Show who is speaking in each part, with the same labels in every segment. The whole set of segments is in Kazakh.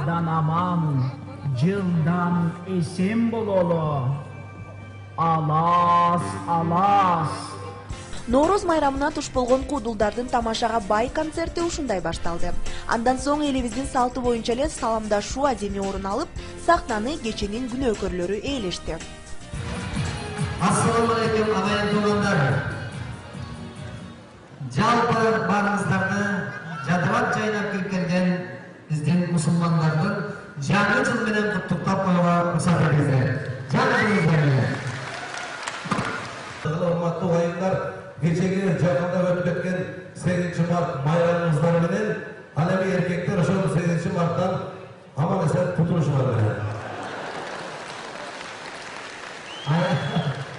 Speaker 1: Azadan aman, жылдан esen bololu. Алас, алас.
Speaker 2: Ноороз майрамына туш болгон куудулдардын тамашага бай концерти ушундай башталды. Андан соң элибиздин салты боюнча эле саламдашуу адеми орун алып, сахнаны кеченин күнөөкөрлөрү ээлешти.
Speaker 3: Ассаламу алейкум агайын туугандар. Жалпы барыңыздарды жадырап жайнап келген биздин мусулмандардын жаңы жыл менен куттуктап коюуга уруксат бериңиздер. Жаңы жылыңыз менен.
Speaker 4: Урматтуу агайындар, кечеги жакында өтүп өткөн 8 март майрамыңыздар менен ал эми эркектер ошол 8 марттан аман эсен кутулушулар менен.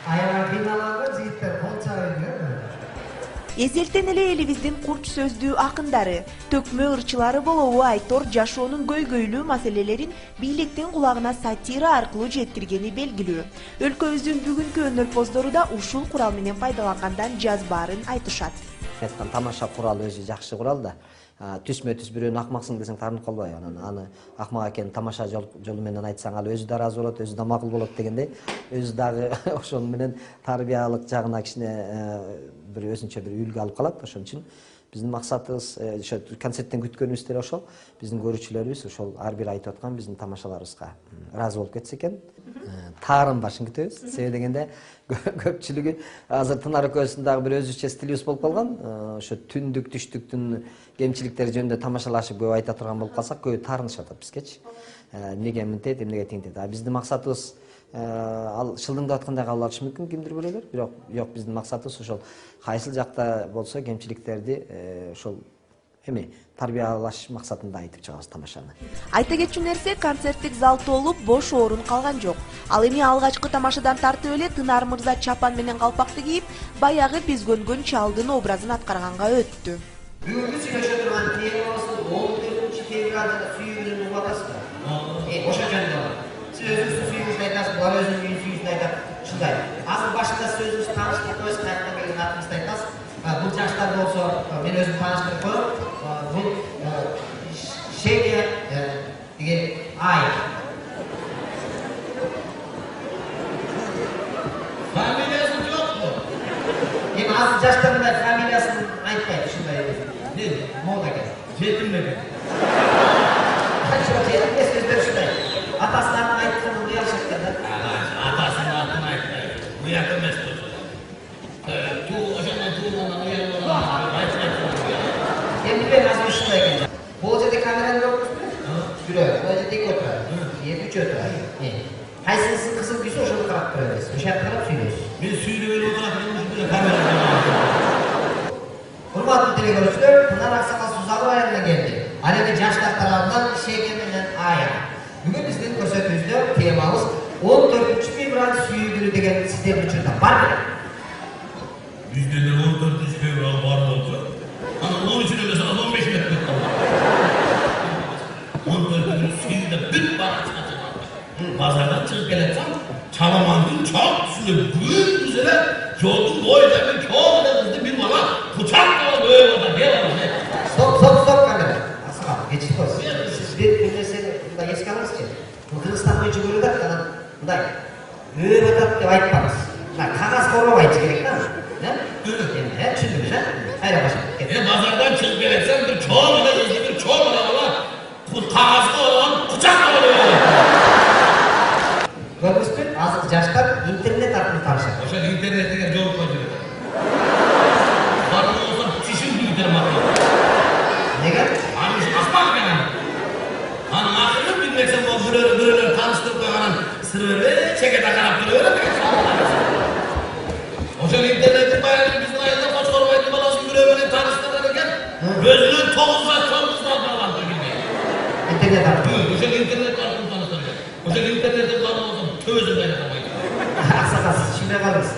Speaker 3: Аялар кыйналганда жигиттер кол чабайт.
Speaker 2: Эзелтен эле элибиздин курч сөздүү акындары, төкмө ырчылары болобу Айтор жашоонун көйгөйлүү маселелерин бийликтин кулагына сатира аркылуу жеткиргени белгилүү. Өлкөбүздүн бүгүнкү өнөрпоздору да ушул курал менен пайдалангандан жаз баарын айтышат.
Speaker 5: Айткан тамаша курал өзү жакшы курал да. Түшмө-түш бирөөнү акмаксың десең таарынып калбай, аны акмак экенин тамаша жолу менен айтсаң ал өзү да ыраазы болот, өзү да макул болот дегендей, өзү дагы ошол менен тарбиялык жагына кичине бир өзүнчө бир үлгү алып калат. Ошон үчүн биздин максатыбыз ошо концерттен күткөнүбүз деле ошол. Биздин көрүүчүлөрүбүз ошол ар бир айтып аткан биздин тамашаларыбызга ыраазы болуп кетсе экен. Таарын башын күтөбүз. Себеби дегенде көпчүлүгү азыр Тынар экөөбүздүн дагы бир өзүчө стилибиз болуп калган. Ошо түндүк, түштүктүн кемчиликтери жөнүндө тамашалашып көп айта турган болуп калсак, көбү таарынышып атат бизгечи. Эмнеге мынтет, эмнеге теңтет. Биздин максатыбыз ал шылдыңдап аткандай кабыл алышы мүмкүн кимдир бирөөлөр, бирок жок, биздин максатыбыз ошол кайсыл жакта болсо кемчиликтерди ошол эми тарбиялаш максатында айтып чыгабыз тамашаны.
Speaker 2: Айта кетчү нерсе, концерттик зал толуп, бош орун калган жок. Ал эми алгачкы тамашадан тартып эле Тынар мырза чапан менен калпакты кийип, баягы биз көнгөн чалдын образын аткарганга өттү.
Speaker 3: Бүгүнкү сүйлөшө турган темабыздын 14-февралда сүйүүнү угуп атасызбы? Ошо жөнүндө. Сиз өзүңүздүн сүйүүңүздү айтасыз, булар өзүнүн сүйүүсүн айтат. Ушундай. Азыр башында сөзүңүз тааныштырып коесуз, кайрадан келген атыңызды айтасыз. Бул жаштар болсо, мен өзүм тааныштырып коем. Бул Шеня деген Ай.
Speaker 4: Фамилиясы жокпу?
Speaker 3: Эми азыр жаштар мындай фамилиясын айтпайт, ушундай.
Speaker 4: Не?
Speaker 3: Мода экен.
Speaker 4: Жетим экен.
Speaker 3: Канча жетим сөздөр ушундай. Атасынан айтканын уялышат экен да.
Speaker 4: Атасынын атын айтпайт. Уят эмес болсо. Ошондон туугандан уялып
Speaker 3: Эми мен азыр ушундай экен. Бул жерде камераны көрүпсүзбү? Бирөө, бул жерде эки отурат. Үч отурат. Кайсынын кызыл күйсө ошону карап турабыз. Ошо жакка карап сүйлөйбүз.
Speaker 4: мен сүйлөгөн отурат камера.
Speaker 3: Урматтуу телекөрүүчүлөр, Тынар Аксакал Сузалов айылына келди. Ал эми жаштар тарабынан Шекен менен Ая. Бүгүн биздин көрсөтүүбүздө темабыз 14-февраль сүйүү күнү деген сиздердин учурда барбы?
Speaker 4: Bizde de 14 fevral var oldu. Ama 13 emesi 15 metre kaldı. 14 gün suyunda bir barak çıkacak. Pazardan çıkıp gelirsem Çamamandın çok üstünde büyük üzere yolun boyunca bir çok da hızlı bir bana bıçak da böyle orada ne var ne?
Speaker 3: Stop kamera. Asla geçip koysun. Siz bir mesele burada eski alırız ki. Bu Kırgızstan boyunca böyle de kalan bunday. Böyle atat diye ayıpmanız. Kagaz koruma ayıcı gerek değil mi? Ne? Düşündünüz ha? Hayır başım.
Speaker 4: Pazardan çıkıp gelirsem bir çok da hızlı bir çok da var. Kagazda olan bıçak da oluyor.
Speaker 3: Görmüştür, azıcık yaşlar internet arqылы tanışır.
Speaker 4: Oşa internetine jol koyuyor. Barın olsa çişin büyütür bakıyor.
Speaker 3: Nega?
Speaker 4: Hani akmak yani. Hani akıllı bilmeksen o böyle tanıştırıp koyan sırrı çekete karap duruyor. Oşa internetin bayanı bizim ayında koç kormaydı balası böyle tanıştırırken gözünün toğuzla falan gibi.
Speaker 3: İnternet arqылы.
Speaker 4: Oşa internet arqılı tanıştırıyor. Oşa internetin barın olsa tövüzün kaynaklamaydı.
Speaker 3: Aksakal siz düşünmeye kalırız.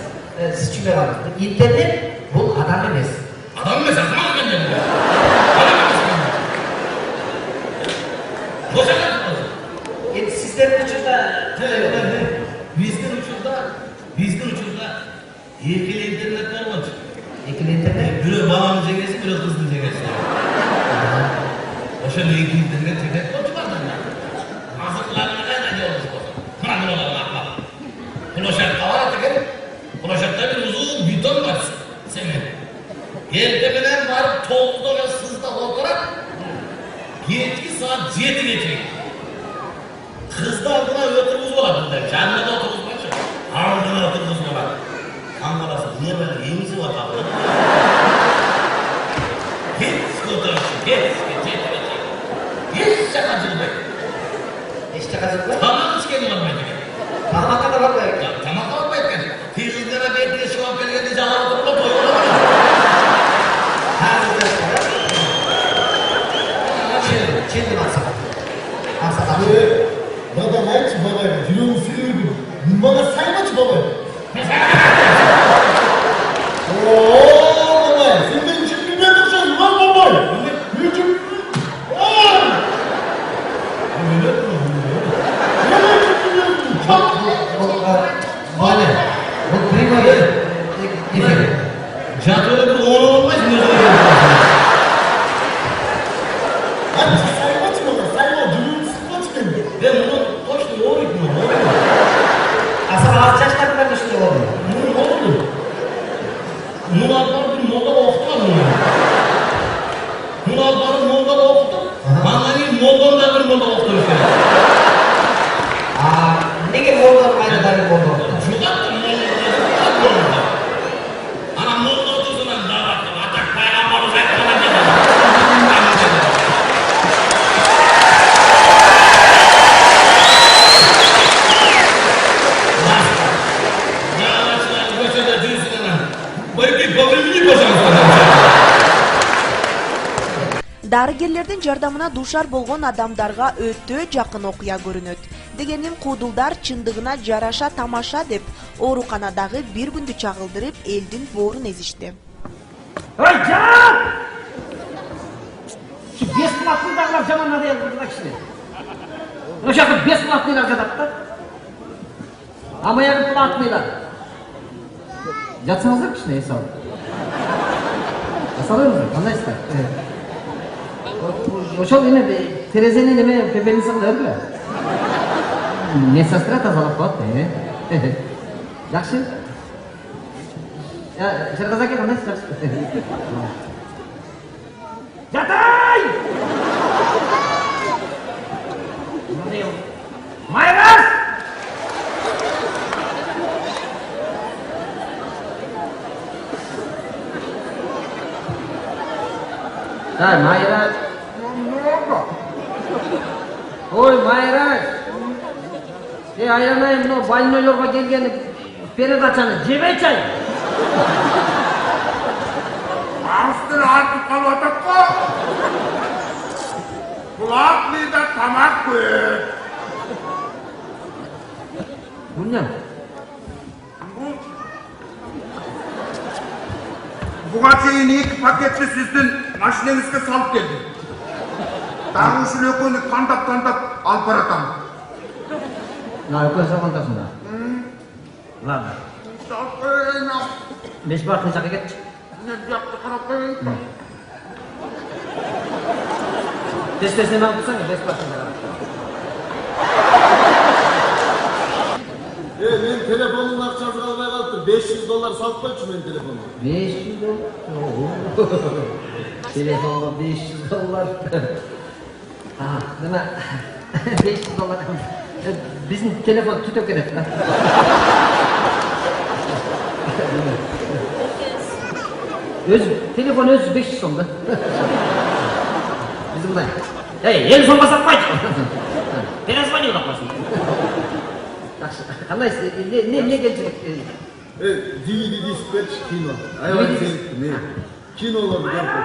Speaker 3: İnternet bu adam emes.
Speaker 4: Adam emes, akmak kendini. Adam emes kendini. Boşa kalmasın.
Speaker 3: Sizlerin ucunda
Speaker 4: Bizden uçurda ikili internet var mı?
Speaker 3: ikili internet.
Speaker 4: Biri bağımlı çekesi, biri kızlı çekesi. Oşa ikili internet çekesi, o çıkardan ya. Ertemeden varıp tolukta sızda oturup, geçki saat 7 geçecek. Kızlar buna ötürümüz olabilir de, kendine de oturumuz var ya, ardına oturumuz var. Kangalası, niye böyle iyimizi var tabi? Hiç kurtarışı, hiç şakacılık yok.
Speaker 3: Hiç şakacılık yok.
Speaker 4: Tamam hiç kendin olmayacak.
Speaker 3: Tamam da var böyle.
Speaker 4: Ya tamam da olmayacak. Kızlara belki de şu an belirli canlı oturumda doyurdu mu?
Speaker 3: Her gün sonra. Şimdi maksat. Maksat.
Speaker 6: Bana ne ki baba? Filonu sürürdüm. Bana sayma ki baba. Ooo baba. Sen benim için bilmem dursan lan baba. Benim için
Speaker 3: Vale. Bu prima de.
Speaker 4: Jantörde bir oğlu olmaz mı?
Speaker 6: hadi sayma ki baba. Sayma. Filonu sıkma ki beni.
Speaker 4: Ben bunu точно oğluyum mu?
Speaker 3: Asıl az yaşlarım ben düşündüm oğlum.
Speaker 4: Ne oldu? Muratlar bir moda okudu mu? Muratların moda okudu. Anlayın modanın da bir moda okudu.
Speaker 3: Nege moda aynı da bir moda.
Speaker 4: Şubat mı? Ana moda otusundan daha baktım. Atak peygamber uzaklarına geldi.
Speaker 2: Дарыгерлердин жардамына дуушар болгон адамдарга өтө жакын окуя көрүнөт. Дегеним куудулдар чындыгына жараша тамаша деп ооруканадагы бир күндү чагылдырып элдин боорун эзишти.
Speaker 1: Ой, жан! Şu бесплатныйдагылар жаман надо кылган кишилер. Ошол жакта бесплатныйлар жатат да. Амаяк платныйлар. Жатсаңыздар кичине эс алып. Асалыңыздар, кандайсыздар? Ошол эме терезенин эме пепелисин кылып медсестра тазалап коет. Жакшы. Шерказ аке кандайсыз? Жакшы. Жатай! Майрас! Да, Майрас. Ой, Майрас. Айранай, мына больнойлорго келген передачаны жебейчи.
Speaker 7: Астыр артып қалып атат қо. Құлақ мида тамақ көп.
Speaker 1: Бұл не?
Speaker 7: Бұға чейін 2 пакетті сіздің машинеңізге салып келді. Дағы үшін өкөні таңдап алып баратам.
Speaker 1: На, өкөн салғандасың да. Ладно.
Speaker 7: Салып қойын ау.
Speaker 1: Беш бартын жаққа кетші.
Speaker 7: Не жақты қарап қойын.
Speaker 1: Тестесінен алып тұрсаң, беш бартын жаққа.
Speaker 6: Men telefonun akçası kalmaya kalktı. $500 salıp koymuş benim telefonuma.
Speaker 1: $500? Telefonda $500. Ha, nima? $500. Bizim telefon tütök eder. Telefon özü 500 so'mda. Bizim bunday. Hey, el so'mga satmaydi. Перезвони uloq qo'ysin. Yaxshi. Qanday ne kelchilik?
Speaker 6: DVD disk berç kino. Ayol seyrettim. Ne? Kinolar bir yaptı.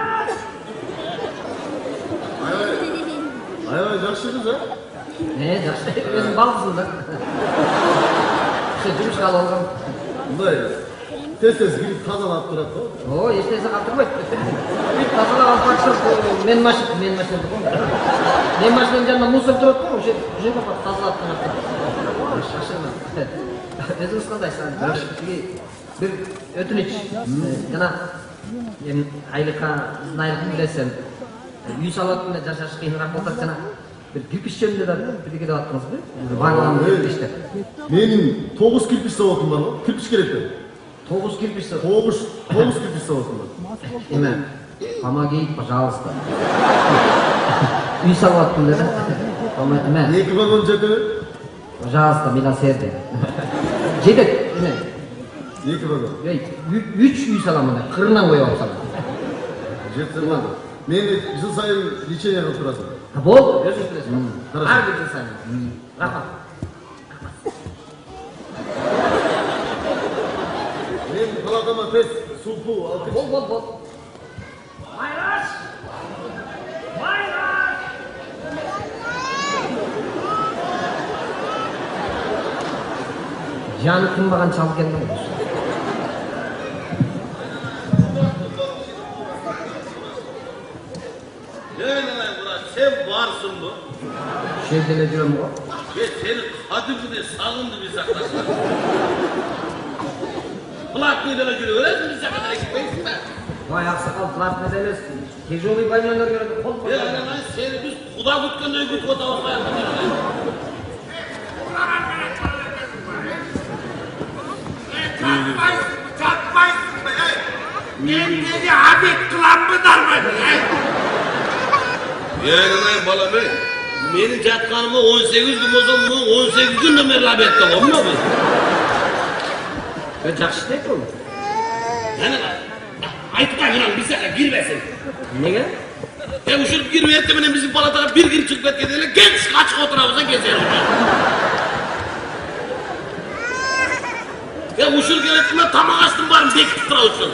Speaker 6: Ayol жақсы kız ha?
Speaker 1: Ne, yaxshi. Özüm balqısın da. Жұмысқа алған.
Speaker 6: Bunday tez girip tazalap durat da.
Speaker 1: O, eşteyse kaptırmaydı. Tazalap alып bakışır, men maşina durgun. Men maşinanın yanında musor durat mı? Уже kapat, tazalap durat. Şaşırma. Özünüz qandaysan? Bir ötünüç. Jana aylıkka, sizin aylıkını bilesen, үй салатында жашаш кыйыныраак болуп атат жана бир кирпич жөнүндө да бирдеке деп аттыңызбы? Барлыгын кирпичтер.
Speaker 6: Менин 9 кирпич заводум бар го. Кирпич керек да.
Speaker 1: 9 кирпич завод.
Speaker 6: 9 кирпич заводум бар.
Speaker 1: Эме, помогите, пожалуйста. Үй салып аттым деді. Эме,
Speaker 6: 2 вагон жетеби?
Speaker 1: пожалуйста, милосердие. Жетет, эме.
Speaker 6: 2 вагон.
Speaker 1: 3 үй саламын, қырынан қойып алып салам.
Speaker 6: Жетсе болды. Мені жыл сайын лечение қылып тұрасың.
Speaker 1: Болды, өзіңіз білесіз.
Speaker 6: Хорошо.
Speaker 1: Әрбір жыл сайын. Рахмат.
Speaker 6: Мен палатама тез сулпу алып кет.
Speaker 1: Бол. Майраш! Майраш! Жаны тынбаған шал келді ғой.
Speaker 4: Sen varsın bu.
Speaker 1: Şevdele diyorum o.
Speaker 4: Ve seni Kadıköy'de sağındı bir saklasın. Plak meydana göre öyle mi bir saklasın ekipeysin de?
Speaker 1: Vay aksakal plat meselesi. Tecrübi baymanlar göre kol kol.
Speaker 4: Ya lan seni biz kuda kutkanda güt kota olmaya yapacağız.
Speaker 7: Çatmayın be. Kendini adet kılan mı darmadın?
Speaker 4: Yani balam ey. Benim çatkanımı 18 gün olsa bunu 18 gün de merhabette olmuyor mu?
Speaker 1: Ben жақсы değil mi?
Speaker 4: Yani lan. Aytıktan inan bir sene girmesin.
Speaker 1: Nege?
Speaker 4: Ya uçurup girmeye etmeden bizim palatağa bir gün çıkıp etkideyle genç kaç oturamıza gezelim. Ya uçurup gelettiğimde tamam açtım varım bekip tıra uçun.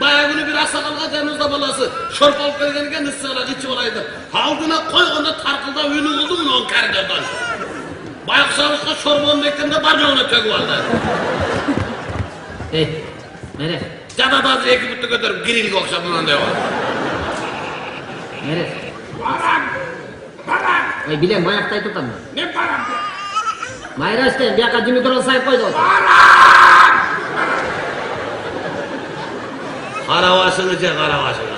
Speaker 4: Bayağı günü bir aksakalga canınızda balası. Şorp alıp gelgenken ıssığına içi olaydı. Aldığına koy onda tarkılda ünü oldu mu on koridordan. Bayak savaşta şorbanın beklerinde barcağına tök vardı.
Speaker 1: Hey, nereye?
Speaker 4: Cada da hazır ekibütte götürüp girilgi okşamından devam.
Speaker 1: Nereye?
Speaker 7: Param! Param!
Speaker 1: Ay bilem bayaktay tutam.
Speaker 7: Ne param?
Speaker 1: Mayra işte bir yaka Dimitron sayıp koydu.
Speaker 4: Karavaşını çek karavaşını.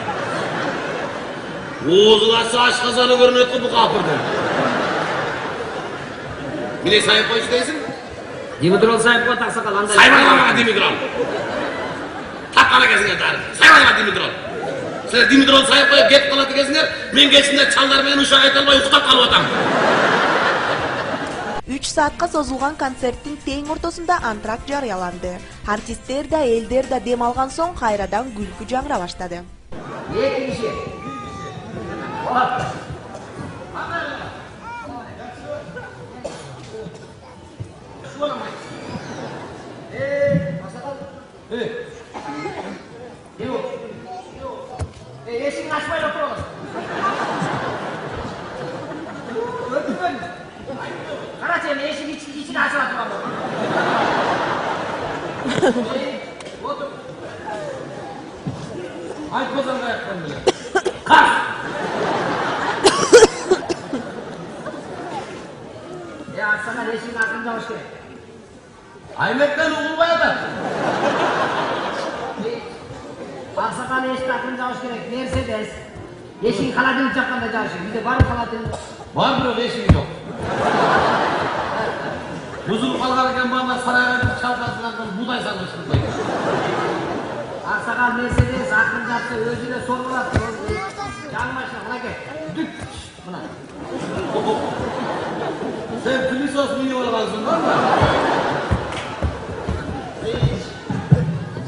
Speaker 4: Oğuzulası aç kazanı görünüyor bu kapırdı. Bir de sayıp koy değilsin.
Speaker 1: Dimitron sayıp koy taksakal anda.
Speaker 4: Saymadama Dimitron. Takkana kesin yeter. Saymadama Dimitron. Sen Dimitron sayıp koyup get kalatı kesinler. Ben geçinde çallar beni uşağı etelmeyi uçtak kalıp atam.
Speaker 2: 3 saatка созулган концерттин тең ортосунда антракт жарыяланды. Артисттер да, элдер да дем алган соң кайрадан күлкү жаңыра баштады.
Speaker 1: İki kişi. Eşini açmayla oturalım. Karaçay'ın eşini içine açıla duralım. Otur. Haydi kozan da yapalım bile. Kalk! Ya sana eşinin aklınca hoş geldin.
Speaker 4: Aymet'ten oğulmaya da.
Speaker 1: Aksakal eşinin aklınca hoş gerek. Mercedes. Eşin kaladını çapkanda çalışıyor. Bir de var kaladını.
Speaker 4: Var bro eşim yok. Buzul kalkarken bana saraylarının çalkasından buğday sanmıştım.
Speaker 1: Aksakal Mercedes aklınca yapsa özüne sorgulattı. Canım başına buna gel. Düt. Buna.
Speaker 4: Sen Filisos mu yiyor olacaksın lan mı?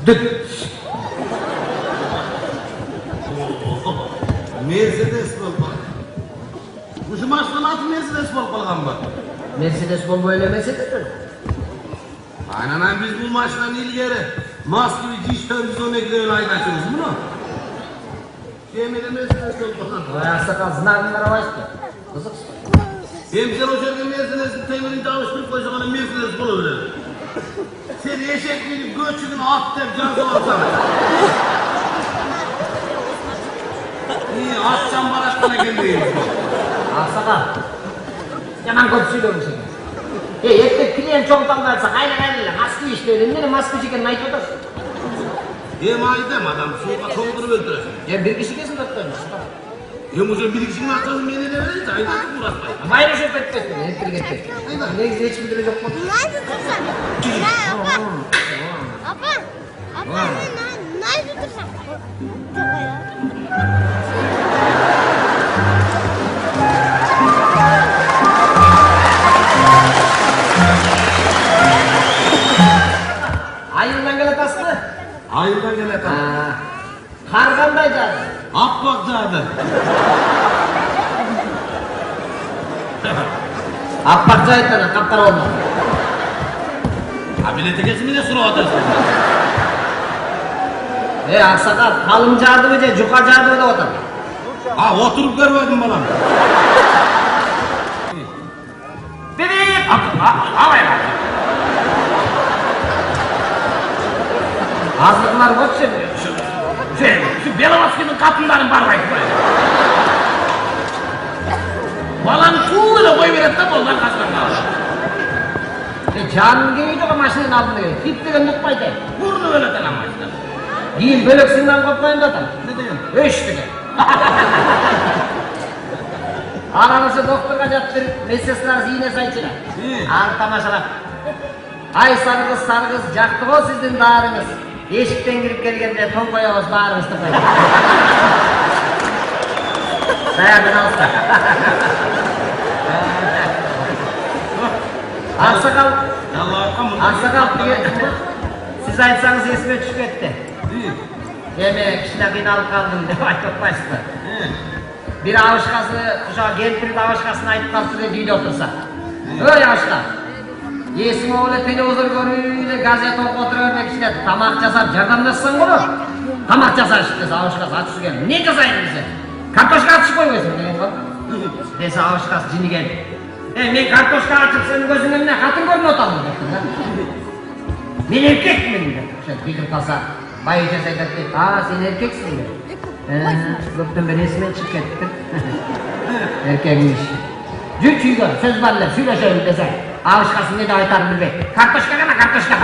Speaker 1: Düt.
Speaker 4: Mercedes bol. Bu maçtan atı Mercedes bol kalkan bak.
Speaker 1: Mercedes bol böyle Mercedes mi?
Speaker 4: Aynen biz bu maçtan ilgili mas gibi diş televizyona gidelim aydaşırız bunu. Yemeğde Mercedes bol kalkan.
Speaker 1: Vay aksakal zınavınlara başlıyor. Kızık.
Speaker 4: Hemşer hocalarına Mercedes'in temelini çalıştırıp koyacağına Mercedes bol öyle. Sen eşek gelip göçünün at der cansı alsana. İyi atacağım baraşkana gelmeyin.
Speaker 1: Aksakal. Yaman kötü söylüyorum seni. Ekmek pileyen çoğundan kalsak aynen aynen. Maskı işte öyle. Nene maskı çıkan nayt otasın.
Speaker 4: Yemeği deme adam soğuğa çoğunduğunu öldüresin.
Speaker 1: Ya bir kişi kesin doktormuş.
Speaker 4: Hem hocam bir kişinin aklını beni de verirse aynen uğraşmayın.
Speaker 1: Bayra şöp etmez mi? Hep bir getir. Ne güzel hiç bildirim yok mu?
Speaker 8: Apa? Apa? Apa? Nerede dursan? Çok ayağı.
Speaker 1: Ayıldan geletasını?
Speaker 6: Ayıldan geletan.
Speaker 1: Kar qanday jadi?
Speaker 6: Appak jadi.
Speaker 1: Appak jaytana, qapqara olmadi.
Speaker 4: Bilet egesini de sorup atarsın.
Speaker 1: Aksakal, kalın jadımı je, juqa jadımı da otam.
Speaker 6: Oturup görmedim balam.
Speaker 1: Bebek!
Speaker 4: Havaya bak.
Speaker 1: Azlıklar boş şimdi.
Speaker 4: Şu Belovaski'nin kapınların barbayı buraya. Balanın tuğuyla koy veret de boldan kastan kalır.
Speaker 1: Canım geliyor o maşının altına geliyor. Tip degen tutmaydı.
Speaker 4: Burnu öyle telen başlar.
Speaker 1: Değil bölüksünden kopmayın da atam.
Speaker 6: Ne diyeyim?
Speaker 1: Öş degen. Aranızı doktorga jattırıp, mesesler ziyne sayçılar. Al tamaşalap. Ay sarı kız, jaktı o sizin dağrınız. Eşikten girip gelgende ton koyamaz bağrınız tıklayın. Sayardan alsa. Aksakal, siz aytsanız esime düşüp etti. Demek kişide kıynalıp kaldım dep aytıp başta. Bir avuşkası, uşağı geltirip avuşkasını aytıp kalsın diye düğüde otursa. Öyle avuşka. Esime öyle televizor görüyle gazete okup oturuvermek için tamak jasap jardamlaşsan olur. Tamak jasar işte avuşkası aç su geldi. Ne jasayın bize? Kartoşka atışıp koyuyorsun degen var. Dese avuşkası cini geldi. Men kartoşka açıp senin gözünün önüne hatun görme otam mı deptin da? Men erkek miyim de? Bildim kalsa, bayıca saydak deyip, sen erkeksin de. Gökten ben esime çık ettim. Erkekmiş. Cüt çüygör, söz varlar, söyle şöyle desen. Avuşkasın ne de aytar bilbek. Kartoşka gana, kartoşka.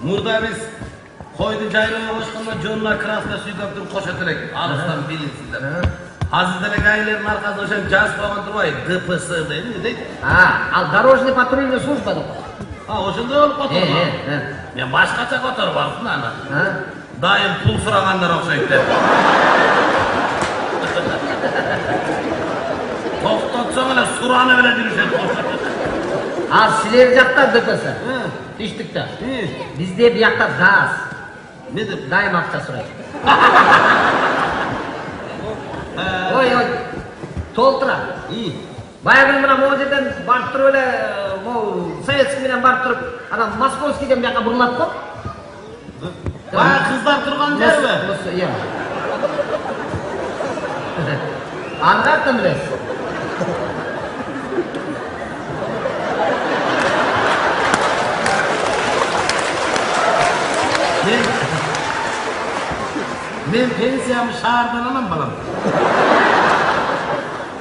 Speaker 4: Murda biz koydu cayraya hoşkanla John'la Kras'la suykaptır koşatırak alıstan bilinsinler. Hazırda gaylerin arkasında hoşan caz falan durmayı dıpısı değil mi değil?
Speaker 1: Al дорожный патрульный служба da.
Speaker 4: Hoşunda olup oturma. Ben başkaça oturup alsın ana. Daim pul sıraganlar okşayıp Toktatsan öyle suranı öyle dürüşen.
Speaker 1: Al sileri jakta dıpısı. Düştükte. Bizde bir yakta gaz.
Speaker 4: Nedir?
Speaker 1: Daim akça sırayı. Oy, толтыра. Баягы мына могу жерден барып туруп эле могу советский менен барып туруп анан московскийден бияка бурулат го.
Speaker 4: Баягы кыздар турган жерби?
Speaker 1: Iya. Аны каяктан билесиз?
Speaker 4: Men pensiyamı şahardan alam balam.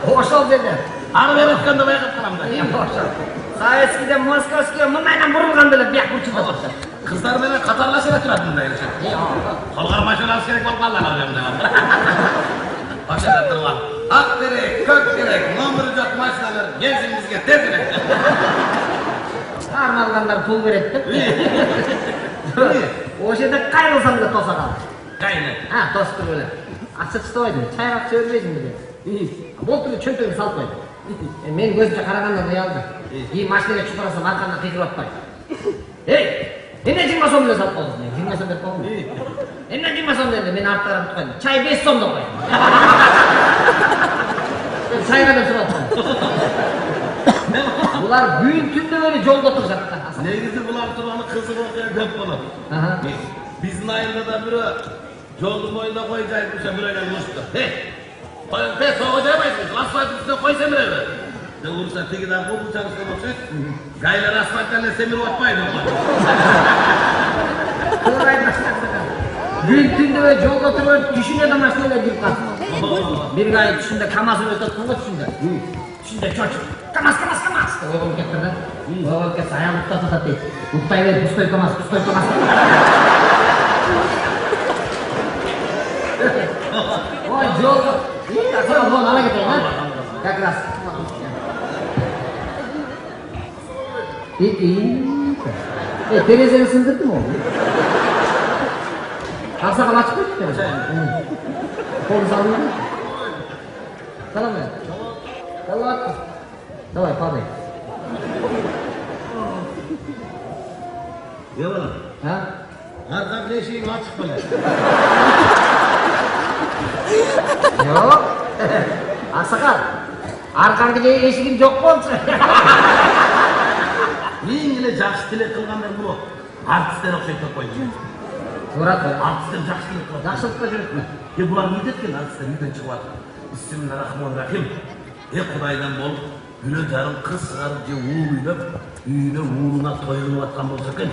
Speaker 1: Ошол жерде.
Speaker 4: Ары бери өткөндө байкап калам да.
Speaker 1: Ошол. Советскийден московскийге мындайдан бурулган деле бияк бурчулда турса.
Speaker 4: Kızlar менен катарлашып эле турат мындай эле. Колгор машина алыш керек болуп калды анан деп. Башында туруп ал. Ак керек, көк керек, номери жок машиналар келсин бизге тезирээк.
Speaker 1: Арналгандар пул берет деп. Ошол жерде кайрылсам деле тоса калды.
Speaker 4: Кайны.
Speaker 1: Тосуп туруп эле. Ачыкчытабайдым, чайгак жибербейсиң деп. Болтур чөнтөгүн салып койду. Мен көзүмчө карагандан уялды. Машинага чүп карасам аркамдан кыйкырып атпайт. Эмне 20 сом эле салып койдуң? 20 сом берип койдум. Эмне 20 сом деди? Мен арт тарап туткан. Чай 5 сом деп койдум. Чайга деп сурап койдум. Булар күн түндө эле жолдо турушат да.
Speaker 4: Негизи булар турганы кызык окуя көп болот. Биздин айылда да бирөө жолдун боюнда кой жайып жүрсө бирөөнөн урушты. Sen soğuğa yapmayısın, asfaltın üstüne koy semirevi. Ne olursa teki daha korku çalışkan olacak. Gaylar asfaltlarla semir atmayın onlar.
Speaker 1: Gün tünde ve yolda oturup düşünüyor da maşinayla girip kalsın. Bir gayet düşünde kamasını ötettin da düşünde. Düşünde çocuk. Kamas. Oğlum getirdi. Oğlum getirdi. Ayağını tutat değil. Uktay ver, pustoy kamas. Oy yolda. Sana bunu ala getireyim ha. Как раз. İyi. Терезени сындырдым ол. Аксакал ачып кетти. Колун салдым. Салам. Салат. Давай, падай.
Speaker 4: Ne var?
Speaker 1: Ha?
Speaker 4: Arkadan ne şeyin açık böyle.
Speaker 1: Yok. Aksakal. Arkandaki eşigim yok bolчу.
Speaker 4: Мен эле жакшы тилек кылгандар бул артисттер окшойт деп койдум.
Speaker 1: Турат.
Speaker 4: Артисттер жакшы тилек кылат.
Speaker 1: Жакшылыкка жүрөтмүн.
Speaker 4: Булар эмне эткен артисттер үйдөн чыгып атып. Бисмиллахиррахманиррахим. Кудайдан болуп, күнөө жарым кыз чыгарып же уул үйнөп, үйүнө уулуна той кылып аткан болсо экен.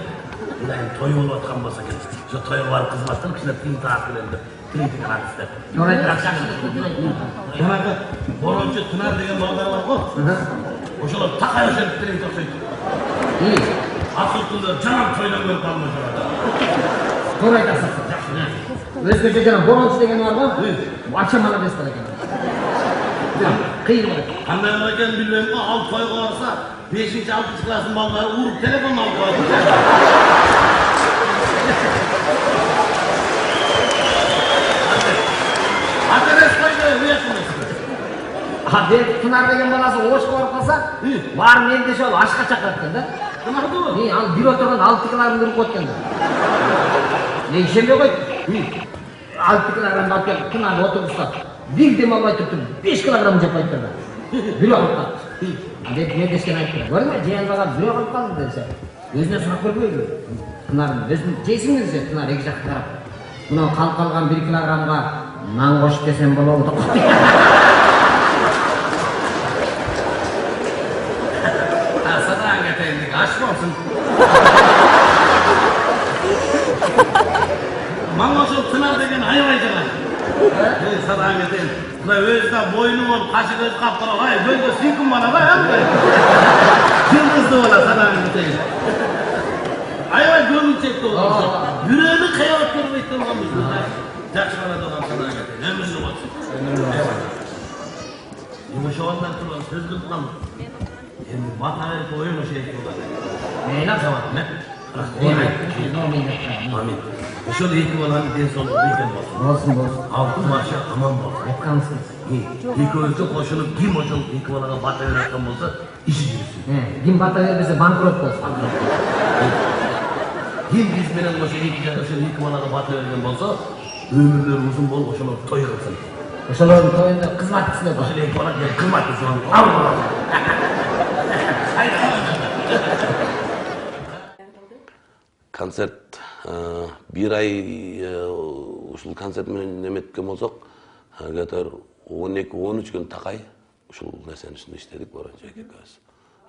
Speaker 4: Кудайым той болуп аткан болсо экен. Ошо тойго барып кызматтан кичине тыйын таап келем деп. Тыйын артисттер.
Speaker 1: Турат жакшылык.
Speaker 4: Жанагы борончу Тунар деген балдар бар го. Ошолор такай ошентип тилек окшойт. Асылтында жаман тойдан көрүп калмашат.
Speaker 1: Туура айтасың. Өзгөчө жана борончу деген бар го? Ача молодец бар экен. Кыйын бар.
Speaker 4: Кандай бар экен билбейм го, ал тойго барса 5-6 класстын балдары уруп телефон алып коет. Атерес койду, уятмын.
Speaker 1: Тунар деген баласы ошко барып калса, баары мен десе ал ашка чакырат экен да.
Speaker 4: Тунарды?
Speaker 1: Ал бирөө турган алтыкыларын кырып коет экен да. Ишенбей койт. Алтыкыларын алып келип Тунар отургузса, бир дем албай туруп 5 килограмм жеп койт да. Бирөө алып калды. Деп мен дескен айттым. Көрдүңбү, жыянбага бирөө алып калды десе. Өзүнө сурап көрбөйбү? Тунардын өзүн жейсиңби десе, Тунар эки жакка карап. Мына калып калган 1 килограммга нан кошуп десем болобу деп.
Speaker 4: Мага ошол Тунар деген аябай жагат. Садаган кетейин. Мына өзүнө боюну болуп, кашы көз каптырып, ай, көйгө сүйкүм бала да, жылдызды бала садаган кетейин. Аябай көңүлчектүү болуп, бирөөнү кыябат көрбөйт деп калмыш. Жакшы бала болгон садаган кетейин. Өмүрлүү болсун. Ошондон турган сөз кылдым. Эми бата берип оюн ошо эки бала.
Speaker 1: Мейли жабат.
Speaker 4: Амин. Ошол эки баланын ден соолугу ийген болсун.
Speaker 1: Болсун, болсун.
Speaker 4: Алтын башы аман болсун.
Speaker 1: Айткансыз.
Speaker 4: Экөөбүзгө кошулуп ким ошол эки балага бата берип аткан болсо, иши жүрсүн.
Speaker 1: Ким бата бербесе банкрот болсун.
Speaker 4: Ким биз менен ошол эки балага бата берген болсо, өмүрлөрү узун болуп ошолор той кылсын.
Speaker 1: Ошолордун тоюнда кызматчысы бар.
Speaker 4: Ошол эки бала кызматчысы бар. Концерт bir ay ушул концерт менен неметкен болсок, где-то 12-13 күн такай ушул нерсенин үстүндө иштедик борончу экөөбүз.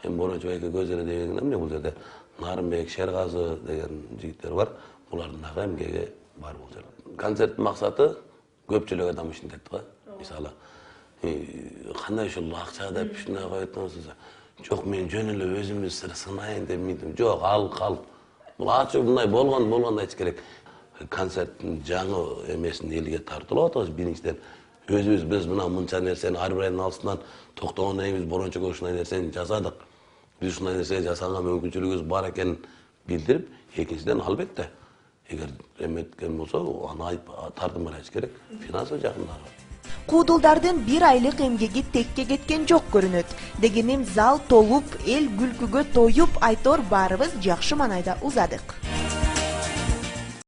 Speaker 4: Эми борончу экөөбүз эле дегенде эмне бул жерде Нарымбек, Шергазы деген жигиттер бар. Булардын дагы эмгеги бар бул жерде. Концерттин максаты көпчүлүк адам үчүн деп го. Мисалы, кандай ушул акча деп ушундай коет болсо, жок мен жөн эле өзүмдү сынайын деп мынтип, жок, ал. Бул ачык мындай болгондой айтыш керек. Концерттин жаңы эмесин элге тартылып атабыз. Биринчиден өзүбүз биз мына мынча нерсени ар бир айдын алысынан токтогондон кийин биз борончуга ушундай нерсени жасадык. Биз ушундай нерсе жасаганга мүмкүнчүлүгүбүз бар экенин билдирип, экинчиден албетте эгер эметкен болсо, аны тартым айтыш керек. Финансылык жагындагы.
Speaker 2: Куудулдардын 1 айлык эмгеги текке кеткен жок көрүнөт. Дегенем зал толуп, эл күлкүгө тоюп, айтор баарыбыз жакшы маанайда узадык.